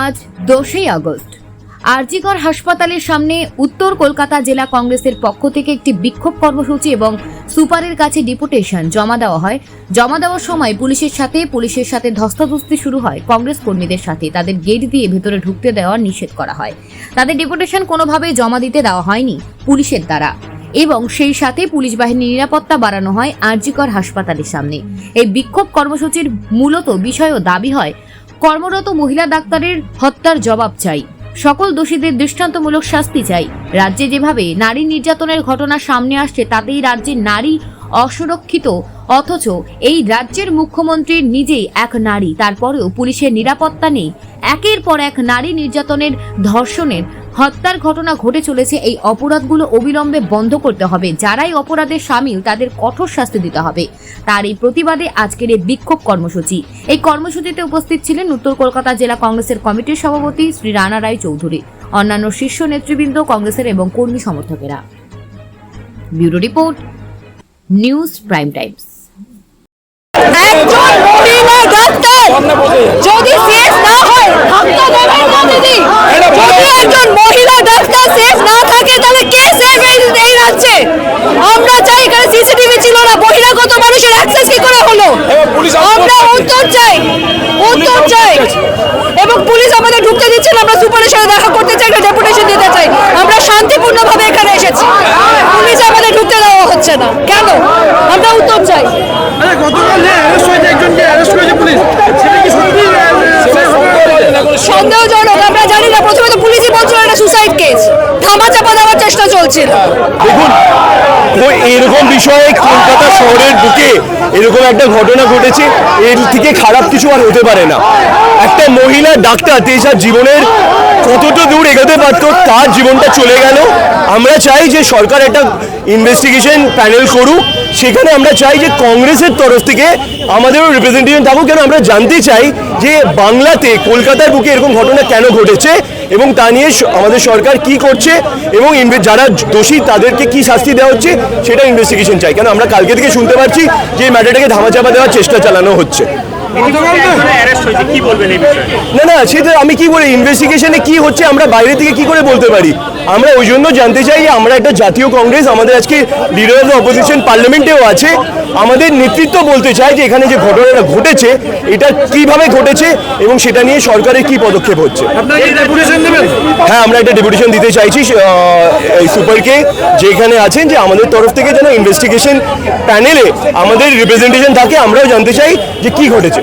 আজ 10ই আগস্ট আরজিকর হাসপাতালের সামনে উত্তর কলকাতা জেলা কংগ্রেসের পক্ষ থেকে একটি বিক্ষোভ কর্মসূচি এবং সুপারের কাছে ডেপুটেশন জমা দেওয়া হয়। জমা দেওয়ার সময় পুলিশের সাথে ধস্তাধস্তি শুরু হয় কংগ্রেস কর্মীদের সাথে। তাদের গেট দিয়ে ভেতরে ঢুকতে দেওয়া নিষেধ করা হয়। তাদের ডেপুটেশন কোনোভাবেই জমা দিতে দেওয়া হয়নি পুলিশের দ্বারা এবং সেই সাথে পুলিশ বাহিনীর নিরাপত্তা বাড়ানো হয় আরজিকর হাসপাতালের সামনে। এই বিক্ষোভ কর্মসূচির মূলত বিষয় ও দাবি হয় কর্মরত মহিলা ডাক্তারের হত্যার জবাব চাই, সকল দোষীদের দৃষ্টান্তমূলক শাস্তি চাই। রাজ্যে যেভাবে নারী নির্যাতনের ঘটনা সামনে আসছে তাতেই রাজ্যের নারী অসুরক্ষিত, অথচ এই রাজ্যের মুখ্যমন্ত্রী নিজেই এক নারী, তারপরেও পুলিশের নিরাপত্তা নেই। একের পর এক নারী নির্যাতনের, ধর্ষণের, হত্যার ঘটনা ঘটে চলেছে। এই অপরাধগুলো অবিলম্বে বন্ধ করতে হবে। যারাই অপরাধের শামিল তাদের কঠোর শাস্তি দিতে হবে। তার এই প্রতিবাদে আজকের এই বিক্ষোভ কর্মসূচি। এই কর্মসূচিতে উপস্থিত ছিলেন উত্তর কলকাতা জেলা কংগ্রেসের কমিটির সভাপতি শ্রী রানা রায় চৌধুরী, অন্যান্য শীর্ষ নেতৃবৃন্দ, কংগ্রেসের এবং কর্মী সমর্থকেরা। Bureau report, news prime Times. একজন মহিলা ডাক্তার যদি সেফ না হয় থাকতে দেবেন না দিদি। যদি একজন মহিলা ডাক্তার সেফ না থাকে তাহলে কে সেফ এই রাজ্যে? আমরা চাই, এখানে সিসিটিভি ছিল না, বহিরাগত মানুষের অ্যাক্সেস কি করে হলো? আমরা উত্তর চাই এবং পুলিশ আমাদের ঢুকতে দিচ্ছে না। আমরা সুপারের সাথে দেখা করতে চাই, একটা ডেপুটেশন দিতে চাই। আমরা শান্তিপূর্ণভাবে এখানে এসেছি, পুলিশ আমাদের ঢুকতে দেওয়া হচ্ছে না কেন? আমরা উত্তর চাই। সন্দেহজনক, আমরা জানি না। প্রথমে তো পুলিশই বলছিল এটা সুসাইড কেস, ধামাচাপা দেওয়ার চেষ্টা চলছিল। দেখুন, এরকম বিষয়ে কলকাতা শহরের বুকে এরকম একটা ঘটনা ঘটেছে, এর থেকে খারাপ কিছু আর হতে পারে না। একটা মহিলা ডাক্তার তার জীবনের কতটা দূর এগোতে পারতো, তার জীবনটা চলে গেল। আমরা চাই যে সরকার একটা ইনভেস্টিগেশন প্যানেল করুক। সেখানে আমরা চাই যে কংগ্রেসের তরফ থেকে আমাদেরও রিপ্রেজেন্টেশন থাকুক। কেন আমরা জানতে চাই যে বাংলাতে, কলকাতার বুকে এরকম ঘটনা কেন ঘটেছে এবং তা নিয়ে আমাদের সরকার কি করছে এবং যারা দোষী তাদেরকে কি শাস্তি দেওয়া হচ্ছে সেটা ইনভেস্টিগেশন চাই। কেন আমরা কালকে থেকে শুনতে পাচ্ছি যে ম্যাটারটাকে ধামাচাপা দেওয়ার চেষ্টা চালানো হচ্ছে। না, সেটা আমি কি বলি, ইনভেস্টিগেশনে কি হচ্ছে আমরা বাইরে থেকে কি করে বলতে পারি? আমরা ওই জন্য জানতে চাই যে আমরা একটা জাতীয় কংগ্রেস, আমাদের আজকে লিডার অফ দ্য অপোজিশন পার্লামেন্টেও আছে। আমাদের নেতৃত্ব বলতে চায় যে এখানে যে ঘটনাটা ঘটেছে এটা কিভাবে ঘটেছে এবং সেটা নিয়ে সরকারের কি পদক্ষেপ হচ্ছে। হ্যাঁ, আমরা একটা ডেপুটেশন দিতে চাইছি সুপারকে, যেখানে আছেন যে আমাদের তরফ থেকে যেন ইনভেস্টিগেশন প্যানেলে আমাদের রিপ্রেজেন্টেশন থাকে। আমরাও জানতে চাই যে কি ঘটেছে।